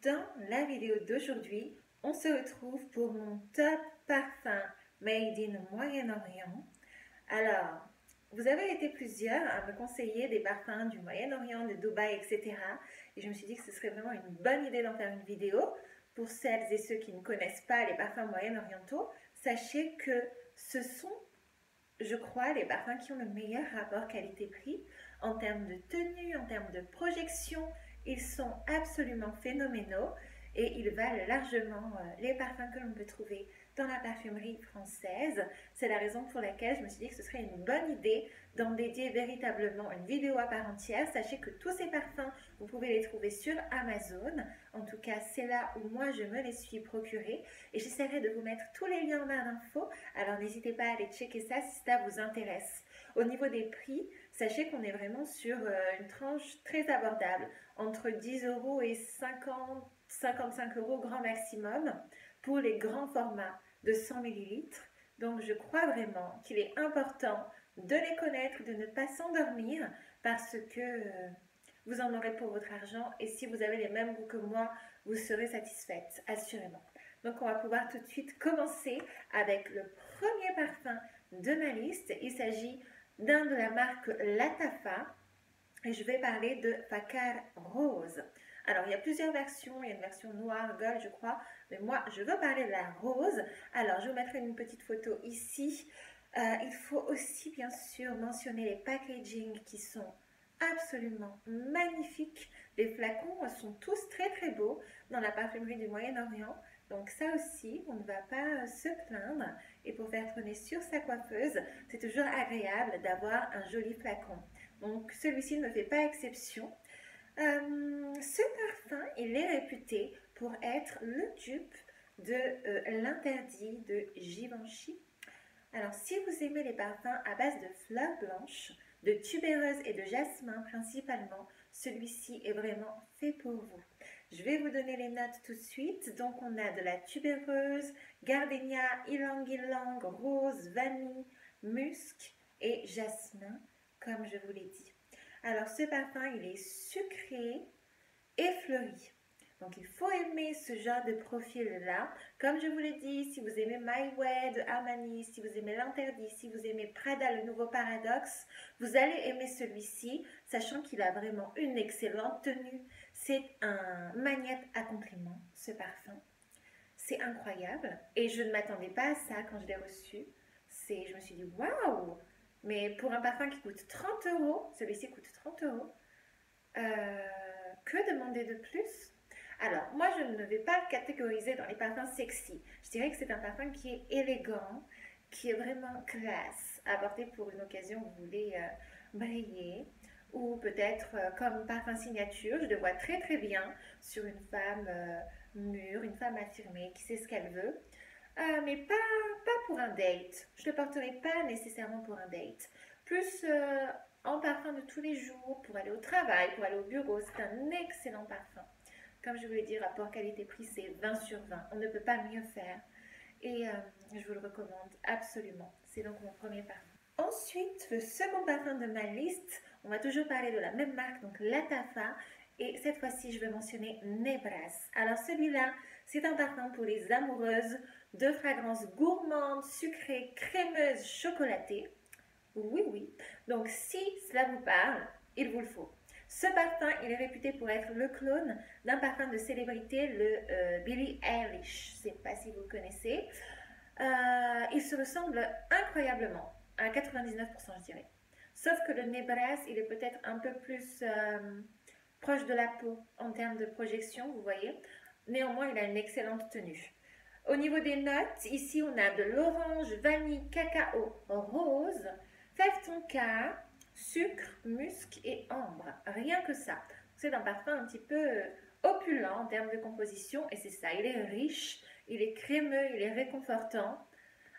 dans la vidéo d'aujourd'hui, on se retrouve pour mon top parfum Made in Moyen-Orient. Alors, vous avez été plusieurs à me conseiller des parfums du Moyen-Orient, de Dubaï, etc. Et je me suis dit que ce serait vraiment une bonne idée d'en faire une vidéo. Pour celles et ceux qui ne connaissent pas les parfums moyen-orientaux, sachez que ce sont, je crois, les parfums qui ont le meilleur rapport qualité-prix en termes de tenue, en termes de projection. Ils sont absolument phénoménaux et ils valent largement les parfums que l'on peut trouver dans la parfumerie française. C'est la raison pour laquelle je me suis dit que ce serait une bonne idée d'en dédier véritablement une vidéo à part entière. Sachez que tous ces parfums, vous pouvez les trouver sur Amazon. En tout cas, c'est là où moi je me les suis procurés. Et j'essaierai de vous mettre tous les liens en barre d'infos. Alors n'hésitez pas à aller checker ça si ça vous intéresse. Au niveau des prix, sachez qu'on est vraiment sur une tranche très abordable, entre 10 € et 50-55 € grand maximum pour les grands formats de 100 ml. Donc je crois vraiment qu'il est important de les connaître, de ne pas s'endormir parce que vous en aurez pour votre argent et si vous avez les mêmes goûts que moi, vous serez satisfaite, assurément. Donc on va pouvoir tout de suite commencer avec le premier parfum de ma liste. Il s'agit d'un de la marque Lattafa et je vais parler de Fakar Rose. Alors il y a plusieurs versions, il y a une version noire, gold je crois, mais moi je veux parler de la rose. Alors je vous mettrai une petite photo ici. Il faut aussi bien sûr mentionner les packaging qui sont absolument magnifiques. Les flacons sont tous très très beaux dans la parfumerie du Moyen-Orient. Donc ça aussi, on ne va pas se plaindre. Et pour faire trôner sur sa coiffeuse, c'est toujours agréable d'avoir un joli flacon. Donc celui-ci ne me fait pas exception. Ce parfum, il est réputé pour être le dupe de l'interdit de Givenchy. Alors si vous aimez les parfums à base de fleurs blanches, de tubéreuses et de jasmin principalement, celui-ci est vraiment fait pour vous. Je vais vous donner les notes tout de suite. Donc on a de la tubéreuse, gardénia, ylang-ylang, rose, vanille, musc et jasmin, comme je vous l'ai dit. Alors ce parfum, il est sucré et fleuri. Donc il faut aimer ce genre de profil-là. Comme je vous l'ai dit, si vous aimez My Way de Armani, si vous aimez l'Interdit, si vous aimez Prada, le nouveau Paradoxe, vous allez aimer celui-ci, sachant qu'il a vraiment une excellente tenue. C'est un magnète à compliments, ce parfum. C'est incroyable. Et je ne m'attendais pas à ça quand je l'ai reçu. Je me suis dit, waouh! Mais pour un parfum qui coûte 30 €, celui-ci coûte 30 €, que demander de plus? Alors, moi, je ne vais pas le catégoriser dans les parfums sexy. Je dirais que c'est un parfum qui est élégant, qui est vraiment classe, à porter pour une occasion où vous voulez briller. Ou peut-être comme parfum signature, je le vois très très bien sur une femme mûre, une femme affirmée, qui sait ce qu'elle veut. Mais pas pour un date. Je ne le porterai pas nécessairement pour un date. Plus en parfum de tous les jours, pour aller au travail, pour aller au bureau. C'est un excellent parfum. Comme je vous l'ai dit, rapport qualité-prix, c'est 20 sur 20. On ne peut pas mieux faire. Et je vous le recommande absolument. C'est donc mon premier parfum. Ensuite, le second parfum de ma liste, on va toujours parler de la même marque, donc Lattafa. Et cette fois-ci, je vais mentionner Nebras. Alors celui-là, c'est un parfum pour les amoureuses de fragrances gourmandes, sucrées, crémeuses, chocolatées. Oui, oui. Donc si cela vous parle, il vous le faut. Ce parfum, il est réputé pour être le clone d'un parfum de célébrité, le Billie Eilish. Je ne sais pas si vous le connaissez. Il se ressemble incroyablement, à 99% je dirais. Sauf que le Nebras, il est peut-être un peu plus proche de la peau en termes de projection, vous voyez. Néanmoins, il a une excellente tenue. Au niveau des notes, ici on a de l'orange, vanille, cacao, rose, fève tonka, sucre, musc et ambre. Rien que ça. C'est un parfum un petit peu opulent en termes de composition et c'est ça, il est riche, il est crémeux, il est réconfortant.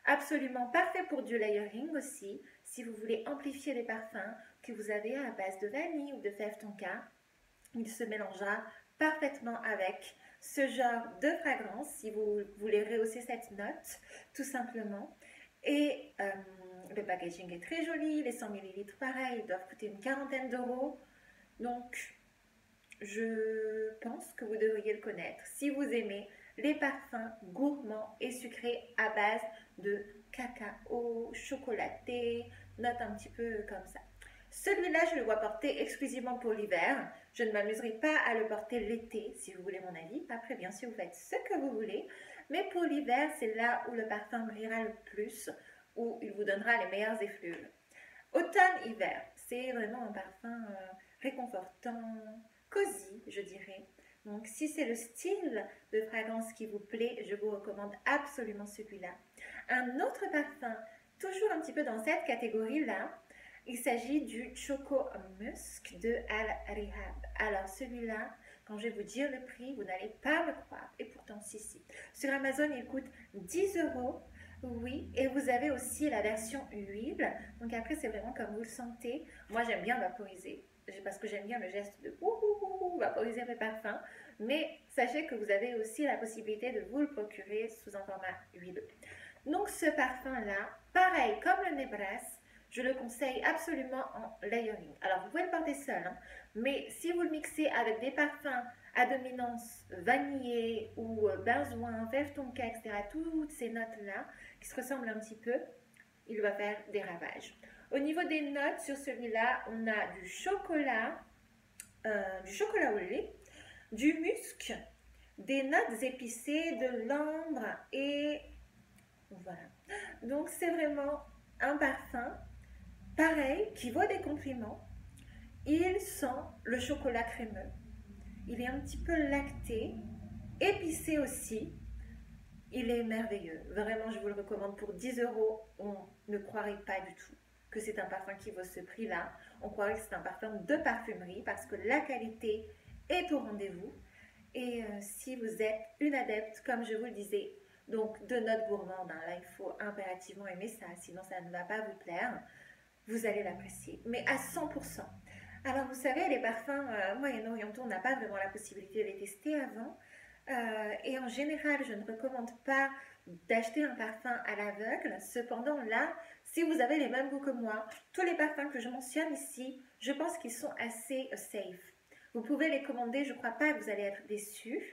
Absolument parfait pour du layering aussi, si vous voulez amplifier les parfums que vous avez à base de vanille ou de fève tonka. Il se mélangera parfaitement avec ce genre de fragrance si vous voulez rehausser cette note, tout simplement. Et le packaging est très joli, les 100 ml pareil, ils doivent coûter une quarantaine d'euros. Donc, je pense que vous devriez le connaître si vous aimez les parfums gourmands et sucrés à base de cacao, chocolaté, notes un petit peu comme ça. Celui-là, je le vois porter exclusivement pour l'hiver. Je ne m'amuserai pas à le porter l'été, si vous voulez mon avis. Après, bien sûr, vous faites ce que vous voulez. Mais pour l'hiver, c'est là où le parfum brillera le plus, où il vous donnera les meilleures effluves. Automne-hiver, c'est vraiment un parfum réconfortant, cosy, je dirais. Donc, si c'est le style de fragrance qui vous plaît, je vous recommande absolument celui-là. Un autre parfum, toujours un petit peu dans cette catégorie-là, il s'agit du Choco Musk de Al Rihab. Alors, celui-là, quand je vais vous dire le prix, vous n'allez pas me croire. Et pourtant, si. Sur Amazon, il coûte 10 euros. Oui, et vous avez aussi la version huile. Donc après, c'est vraiment comme vous le sentez. Moi, j'aime bien vaporiser parce que j'aime bien le geste de vaporiser mes parfums. Mais sachez que vous avez aussi la possibilité de vous le procurer sous un format huileux. Donc ce parfum-là, pareil comme le Nebras, je le conseille absolument en layering. Alors vous pouvez le porter seul, hein, mais si vous le mixez avec des parfums à dominance vanillée ou benzoin, fève tonka, etc., toutes ces notes-là qui se ressemblent un petit peu, il va faire des ravages. Au niveau des notes, sur celui-là, on a du chocolat au lait, du musc, des notes épicées, de l'ambre et voilà. Donc c'est vraiment un parfum pareil qui vaut des compliments. Il sent le chocolat crémeux. Il est un petit peu lacté, épicé aussi. Il est merveilleux. Vraiment, je vous le recommande pour 10 euros. On ne croirait pas du tout que c'est un parfum qui vaut ce prix-là. On croirait que c'est un parfum de parfumerie parce que la qualité est au rendez-vous. Et si vous êtes une adepte, comme je vous le disais, donc de notes gourmandes, hein, là il faut impérativement aimer ça, sinon ça ne va pas vous plaire, vous allez l'apprécier, mais à 100%. Alors vous savez, les parfums moyen-orientaux, on n'a pas vraiment la possibilité de les tester avant. Et en général, je ne recommande pas d'acheter un parfum à l'aveugle. Cependant, là, si vous avez les mêmes goûts que moi, tous les parfums que je mentionne ici, je pense qu'ils sont assez safe. Vous pouvez les commander, je ne crois pas que vous allez être déçus.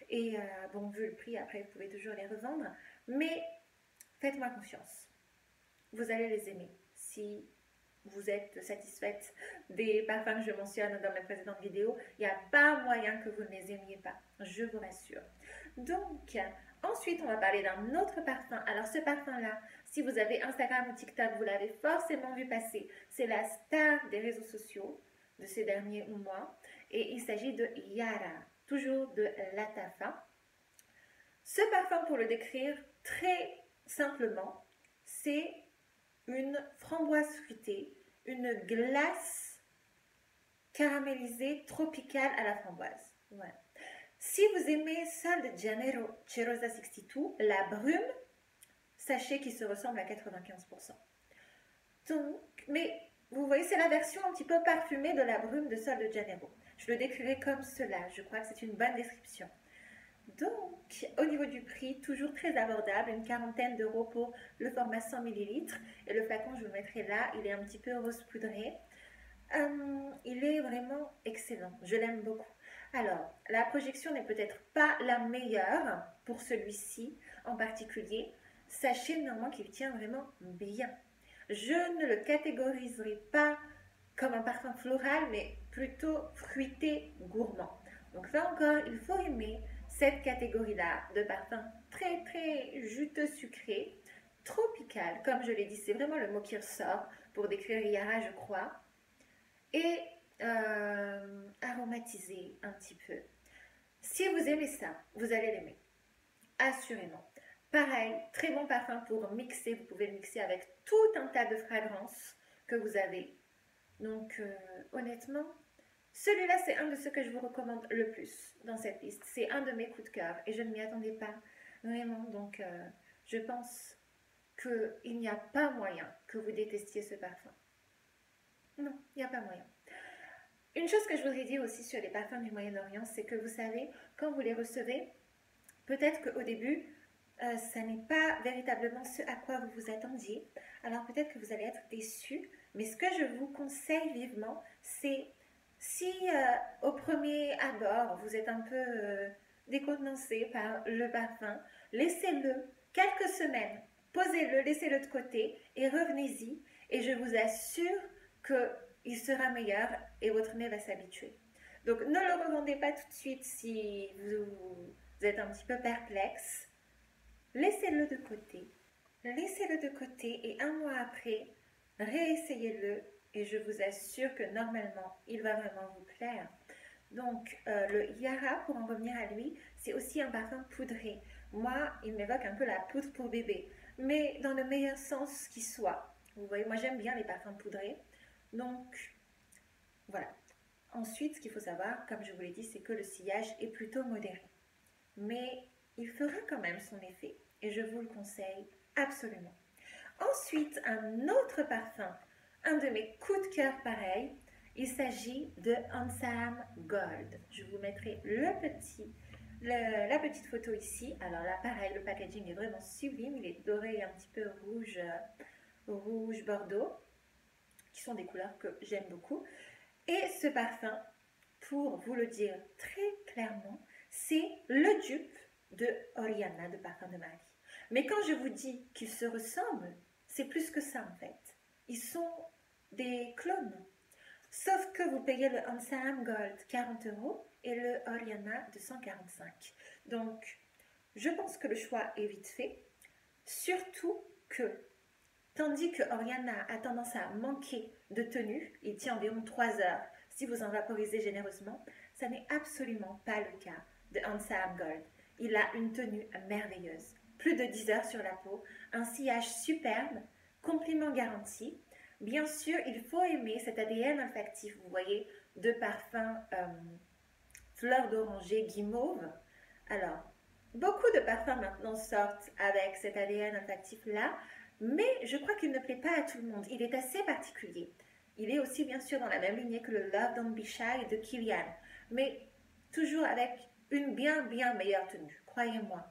Et bon, vu le prix, après, vous pouvez toujours les revendre. Mais faites-moi confiance. Vous allez les aimer. Si vous êtes satisfaite des parfums que je mentionne dans mes précédentes vidéos, il n'y a pas moyen que vous ne les aimiez pas, je vous rassure. Donc, ensuite, on va parler d'un autre parfum. Alors, ce parfum-là, si vous avez Instagram ou TikTok, vous l'avez forcément vu passer. C'est la star des réseaux sociaux de ces derniers mois. Et il s'agit de Yara, toujours de Lattafa. Ce parfum, pour le décrire très simplement, c'est une framboise fruitée, une glace caramélisée tropicale à la framboise. Voilà. Si vous aimez Sol de Janeiro Cheirosa 62, la brume, sachez qu'il se ressemble à 95%. Donc, mais vous voyez, c'est la version un petit peu parfumée de la brume de Sol de Janeiro. Je le décrirai comme cela, je crois que c'est une bonne description. Donc, au niveau du prix, toujours très abordable, une quarantaine d'euros pour le format 100 ml. Et le flacon, je vous le mettrai là, il est un petit peu rose poudré. Il est vraiment excellent, je l'aime beaucoup. Alors, la projection n'est peut-être pas la meilleure pour celui-ci en particulier. Sachez néanmoins qu'il tient vraiment bien. Je ne le catégoriserai pas comme un parfum floral, mais plutôt fruité gourmand. Donc là encore, il faut aimer cette catégorie-là de parfums très très juteux sucrés, tropical, comme je l'ai dit, c'est vraiment le mot qui ressort pour décrire Yara, je crois, et aromatisé un petit peu. Si vous aimez ça, vous allez l'aimer, assurément. Pareil, très bon parfum pour mixer, vous pouvez le mixer avec tout un tas de fragrances que vous avez. Donc honnêtement, celui-là, c'est un de ceux que je vous recommande le plus dans cette liste. C'est un de mes coups de cœur et je ne m'y attendais pas vraiment. Donc, je pense qu'il n'y a pas moyen que vous détestiez ce parfum. Non, il n'y a pas moyen. Une chose que je voudrais dire aussi sur les parfums du Moyen-Orient, c'est que vous savez, quand vous les recevez, peut-être qu'au début, ça n'est pas véritablement ce à quoi vous vous attendiez. Alors peut-être que vous allez être déçus, mais ce que je vous conseille vivement, c'est Si au premier abord, vous êtes un peu décontenancé par le parfum, laissez-le quelques semaines, posez-le, laissez-le de côté et revenez-y. Et je vous assure qu'il sera meilleur et votre nez va s'habituer. Donc ne le revendez pas tout de suite si vous êtes un petit peu perplexe. Laissez-le de côté. Laissez-le de côté et un mois après, réessayez-le et je vous assure que normalement, il va vraiment vous plaire. Donc, le Yara, pour en revenir à lui, c'est aussi un parfum poudré. Moi, il m'évoque un peu la poudre pour bébé, mais dans le meilleur sens qui soit. Vous voyez, moi j'aime bien les parfums poudrés. Donc, voilà. Ensuite, ce qu'il faut savoir, comme je vous l'ai dit, c'est que le sillage est plutôt modéré. Mais il fera quand même son effet et je vous le conseille absolument. Ensuite, un autre parfum, un de mes coups de cœur pareil, il s'agit de Ansam Gold. Je vous mettrai la petite photo ici. Alors là, pareil, le packaging est vraiment sublime. Il est doré et un petit peu rouge bordeaux, qui sont des couleurs que j'aime beaucoup. Et ce parfum, pour vous le dire très clairement, c'est le dupe de Oriana de Parfum de Marie. Mais quand je vous dis qu'ils se ressemblent, c'est plus que ça en fait. Ils sont des clones. Sauf que vous payez le Ansam Gold 40 € et le Oriana 245. Donc, je pense que le choix est vite fait. Surtout que, tandis que Oriana a tendance à manquer de tenue, il tient environ 3 heures si vous en vaporisez généreusement, ça n'est absolument pas le cas de Ansam Gold. Il a une tenue merveilleuse. Plus de 10 heures sur la peau, un sillage superbe, compliment garanti. Bien sûr, il faut aimer cet ADN olfactif, vous voyez, de parfum fleur d'oranger guimauve. Alors, beaucoup de parfums maintenant sortent avec cet ADN olfactif-là, mais je crois qu'il ne plaît pas à tout le monde. Il est assez particulier. Il est aussi bien sûr dans la même lignée que le Love Don't Be Shy de Kilian, mais toujours avec une bien meilleure tenue, croyez-moi.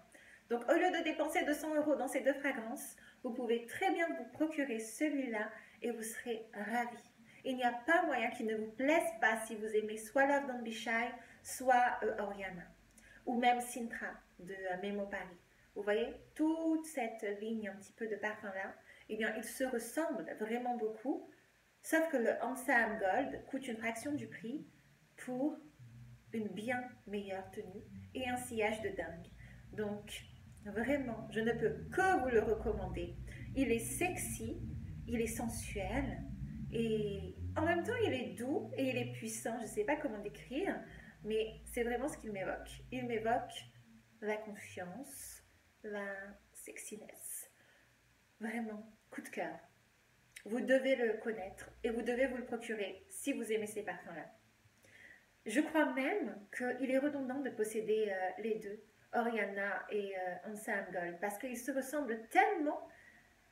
Donc au lieu de dépenser 200 € dans ces deux fragrances, vous pouvez très bien vous procurer celui-là et vous serez ravis. Il n'y a pas moyen qu'il ne vous plaise pas si vous aimez soit Love Don't Be Shy, soit Oriana, ou même Sintra de Memo Paris. Vous voyez, toute cette ligne un petit peu de parfum-là, eh bien, ils se ressemblent vraiment beaucoup, sauf que le Ansam Gold coûte une fraction du prix pour une bien meilleure tenue et un sillage de dingue. Donc, vraiment, je ne peux que vous le recommander. Il est sexy, il est sensuel et en même temps, il est doux et il est puissant. Je ne sais pas comment décrire, mais c'est vraiment ce qu'il m'évoque. Il m'évoque la confiance, la sexiness. Vraiment, coup de cœur. Vous devez le connaître et vous devez vous le procurer si vous aimez ces parfums-là. Je crois même qu'il est redondant de posséder les deux, Oriana et Ansam Gold, parce qu'ils se ressemblent tellement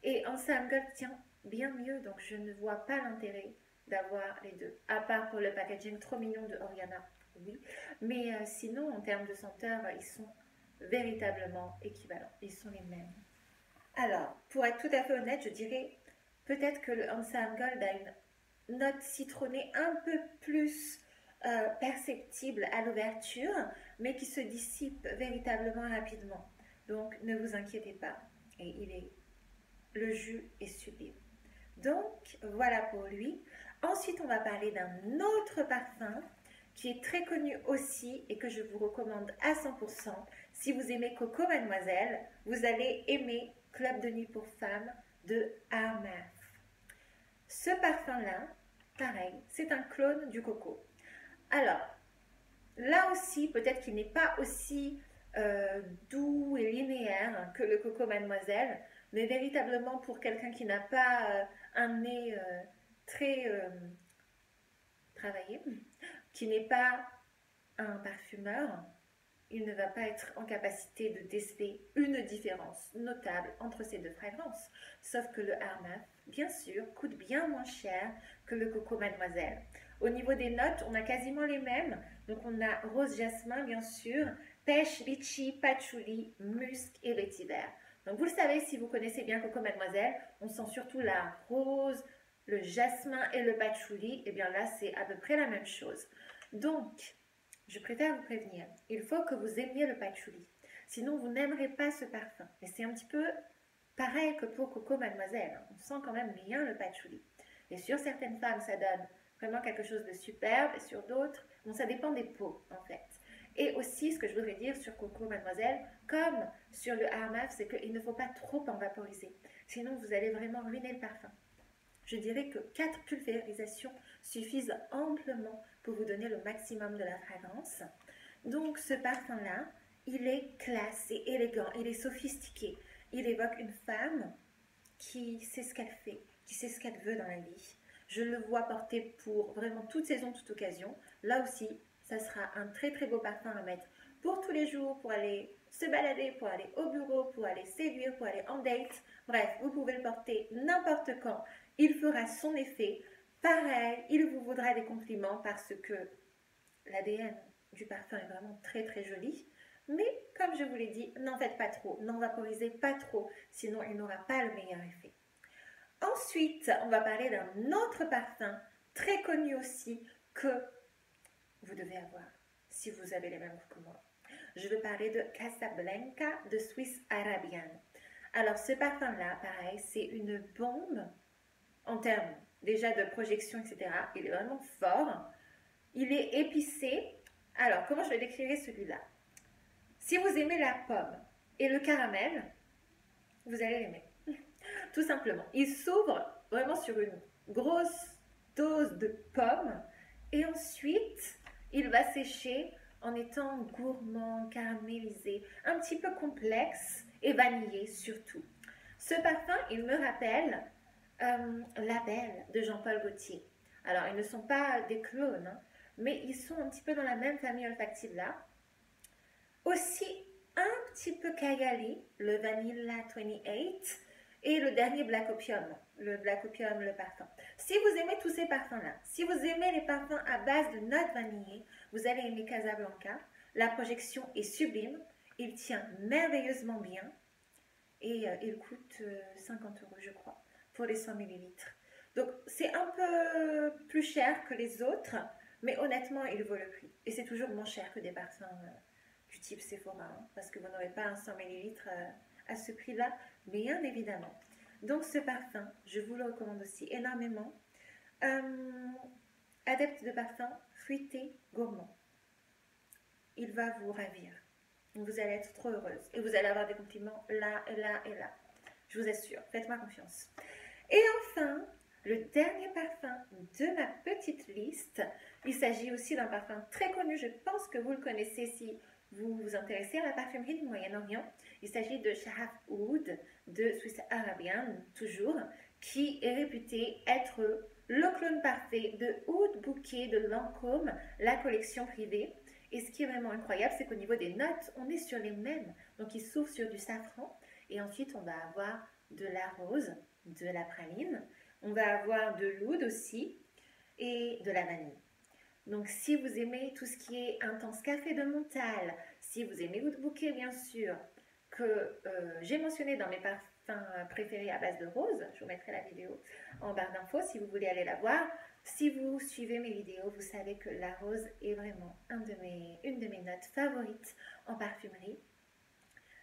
et Ansam Gold tient bien mieux, donc je ne vois pas l'intérêt d'avoir les deux, à part pour le packaging trop mignon de Oriana, oui, mais sinon en termes de senteur, ils sont véritablement équivalents, ils sont les mêmes. Alors, pour être tout à fait honnête, je dirais peut-être que le Ansam Gold a une note citronnée un peu plus perceptible à l'ouverture, mais qui se dissipe véritablement rapidement. Donc, ne vous inquiétez pas. Et le jus est sublime. Donc, voilà pour lui. Ensuite, on va parler d'un autre parfum qui est très connu aussi et que je vous recommande à 100%. Si vous aimez Coco Mademoiselle, vous allez aimer Club de nuit pour femmes de Armaf. Ce parfum-là, pareil, c'est un clone du Coco. Alors, là aussi, peut-être qu'il n'est pas aussi doux et linéaire que le Coco Mademoiselle, mais véritablement pour quelqu'un qui n'a pas un nez très travaillé, qui n'est pas un parfumeur, il ne va pas être en capacité de déceler une différence notable entre ces deux fragrances. Sauf que le Armaf, bien sûr, coûte bien moins cher que le Coco Mademoiselle. Au niveau des notes, on a quasiment les mêmes. Donc on a rose jasmin, bien sûr, pêche, litchi, patchouli, musc et vétiver. Donc vous le savez, si vous connaissez bien Coco Mademoiselle, on sent surtout la rose, le jasmin et le patchouli, eh bien là, c'est à peu près la même chose. Donc, je préfère vous prévenir, il faut que vous aimiez le patchouli. Sinon, vous n'aimerez pas ce parfum. Et c'est un petit peu pareil que pour Coco Mademoiselle. On sent quand même bien le patchouli. Et sur certaines femmes, ça donne vraiment quelque chose de superbe. Et sur d'autres, bon, ça dépend des peaux, en fait. Et aussi, ce que je voudrais dire sur Coco Mademoiselle, comme sur le Armaf, c'est qu'il ne faut pas trop en vaporiser. Sinon, vous allez vraiment ruiner le parfum. Je dirais que 4 pulvérisations suffisent amplement pour vous donner le maximum de la fragrance. Donc ce parfum-là, il est classe et élégant, il est sophistiqué. Il évoque une femme qui sait ce qu'elle fait, qui sait ce qu'elle veut dans la vie. Je le vois porter pour vraiment toute saison, toute occasion. Là aussi, ça sera un très très beau parfum à mettre pour tous les jours, pour aller se balader, pour aller au bureau, pour aller séduire, pour aller en date. Bref, vous pouvez le porter n'importe quand. Il fera son effet. Pareil, il vous vaudra des compliments parce que l'ADN du parfum est vraiment très très joli. Mais comme je vous l'ai dit, n'en faites pas trop, n'en vaporisez pas trop, sinon il n'aura pas le meilleur effet. Ensuite, on va parler d'un autre parfum très connu aussi que vous devez avoir si vous avez les mêmes goûts que moi. Je veux parler de Casablanca de Swiss Arabian. Alors ce parfum-là, pareil, c'est une bombe en termes déjà de projection, etc. Il est vraiment fort. Il est épicé. Alors, comment je vais décrire celui-là? Si vous aimez la pomme et le caramel, vous allez l'aimer. Tout simplement. Il s'ouvre vraiment sur une grosse dose de pomme et ensuite, il va sécher en étant gourmand, caramélisé, un petit peu complexe et vanillé surtout. Ce parfum, il me rappelle La Belle de Jean-Paul Gaultier. Alors, ils ne sont pas des clones, hein, mais ils sont un petit peu dans la même famille olfactive là. Aussi un petit peu Cagali, le Vanilla 28, et le dernier Black Opium, le parfum. Si vous aimez tous ces parfums-là, si vous aimez les parfums à base de notes vanillées, vous allez aimer Casablanca. La projection est sublime, il tient merveilleusement bien et il coûte 50 € je crois pour les 100 ml. Donc c'est un peu plus cher que les autres, mais honnêtement il vaut le prix. Et c'est toujours moins cher que des parfums du type Sephora, hein, parce que vous n'aurez pas un 100 ml à ce prix-là, bien évidemment. Donc ce parfum, je vous le recommande aussi énormément. Adepte de parfum fruité, gourmand. Il va vous ravir. Vous allez être trop heureuse et vous allez avoir des compliments là et là et là. Je vous assure, faites-moi confiance. Et enfin, le dernier parfum de ma petite liste, il s'agit aussi d'un parfum très connu, je pense que vous le connaissez si vous vous intéressez à la parfumerie du Moyen-Orient. Il s'agit de Shahaf Oud de Swiss Arabian, toujours, qui est réputé être le clone parfait de Oud Bouquet de Lancôme, la collection privée. Et ce qui est vraiment incroyable, c'est qu'au niveau des notes, on est sur les mêmes. Donc il s'ouvre sur du safran et ensuite on va avoir de la rose, de la praline, on va avoir de l'oud aussi et de la vanille. Donc si vous aimez tout ce qui est intense café de Montal, si vous aimez Oud Bouquet bien sûr, que j'ai mentionné dans mes parfums préférés à base de rose, je vous mettrai la vidéo en barre d'infos si vous voulez aller la voir. Si vous suivez mes vidéos, vous savez que la rose est vraiment une de mes notes favorites en parfumerie.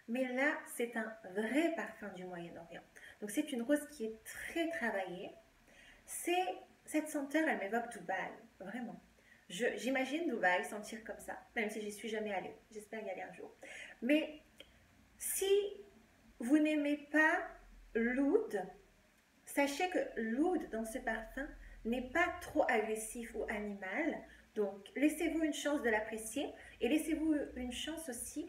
Mais là, c'est un vrai parfum du Moyen-Orient. Donc c'est une rose qui est très travaillée. Cette senteur, elle m'évoque Dubaï, vraiment. J'imagine Dubaï sentir comme ça, même si j'y suis jamais allée. J'espère y aller un jour. Mais si vous n'aimez pas l'oud, sachez que l'oud dans ce parfum n'est pas trop agressif ou animal. Donc laissez-vous une chance de l'apprécier et laissez-vous une chance aussi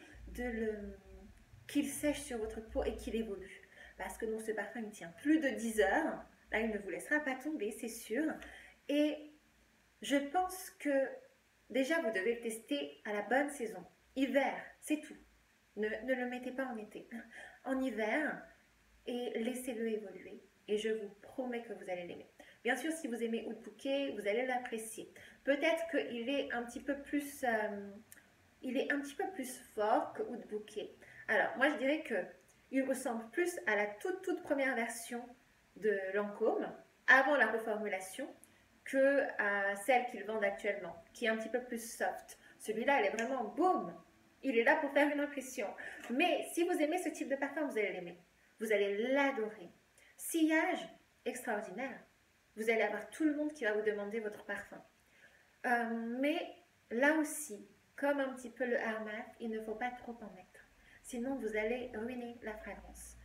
qu'il sèche sur votre peau et qu'il évolue. Parce que donc, ce parfum il tient plus de 10 heures. Là, il ne vous laissera pas tomber, c'est sûr. Et je pense que déjà, vous devez le tester à la bonne saison. Hiver, c'est tout. Ne le mettez pas en été. En hiver, et laissez-le évoluer. Et je vous promets que vous allez l'aimer. Bien sûr, si vous aimez Oud Bouquet, vous allez l'apprécier. Peut-être qu'il est un petit peu plus... il est un petit peu plus fort que Oud Bouquet. Alors, moi, je dirais qu'il ressemble plus à la toute première version de Lancôme, avant la reformulation que celle qu'ils vendent actuellement, qui est un petit peu plus soft. Celui-là, il est vraiment boum. Il est là pour faire une impression. Mais si vous aimez ce type de parfum, vous allez l'aimer. Vous allez l'adorer. Sillage extraordinaire. Vous allez avoir tout le monde qui va vous demander votre parfum. Mais là aussi, comme un petit peu le Hermès, il ne faut pas trop en mettre. Sinon, vous allez ruiner la fragrance.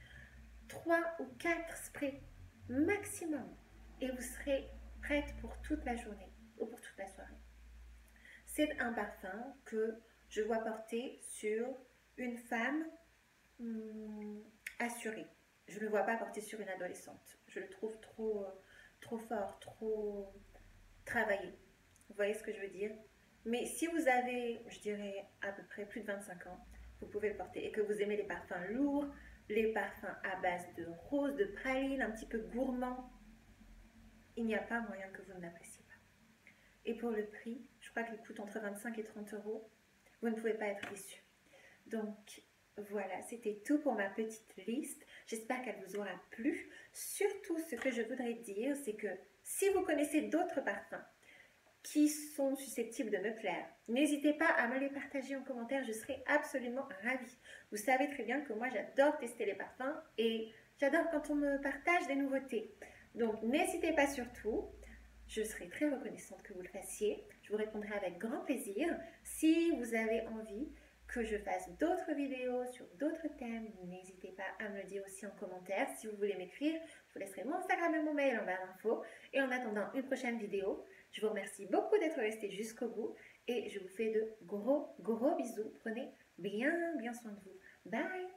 3 ou 4 sprays maximum et vous serez prête pour toute la journée ou pour toute la soirée. C'est un parfum que je vois porter sur une femme assurée. Je ne le vois pas porter sur une adolescente. Je le trouve trop fort, trop travaillé. Vous voyez ce que je veux dire? Mais si vous avez, je dirais, à peu près plus de 25 ans, vous pouvez le porter. Et que vous aimez les parfums lourds, les parfums à base de rose, de praline, un petit peu gourmand, il n'y a pas moyen que vous ne l'appréciez pas. Et pour le prix, je crois qu'il coûte entre 25 et 30 euros. Vous ne pouvez pas être déçu. Donc voilà, c'était tout pour ma petite liste. J'espère qu'elle vous aura plu. Surtout, ce que je voudrais dire, c'est que si vous connaissez d'autres parfums qui sont susceptibles de me plaire, n'hésitez pas à me les partager en commentaire, je serai absolument ravie. Vous savez très bien que moi j'adore tester les parfums et j'adore quand on me partage des nouveautés. Donc n'hésitez pas surtout, je serai très reconnaissante que vous le fassiez. Je vous répondrai avec grand plaisir. Si vous avez envie que je fasse d'autres vidéos sur d'autres thèmes, n'hésitez pas à me le dire aussi en commentaire. Si vous voulez m'écrire, je vous laisserai mon Instagram et mon mail en barre d'infos. Et en attendant une prochaine vidéo, je vous remercie beaucoup d'être resté jusqu'au bout et je vous fais de gros bisous. Prenez bien soin de vous. Bye!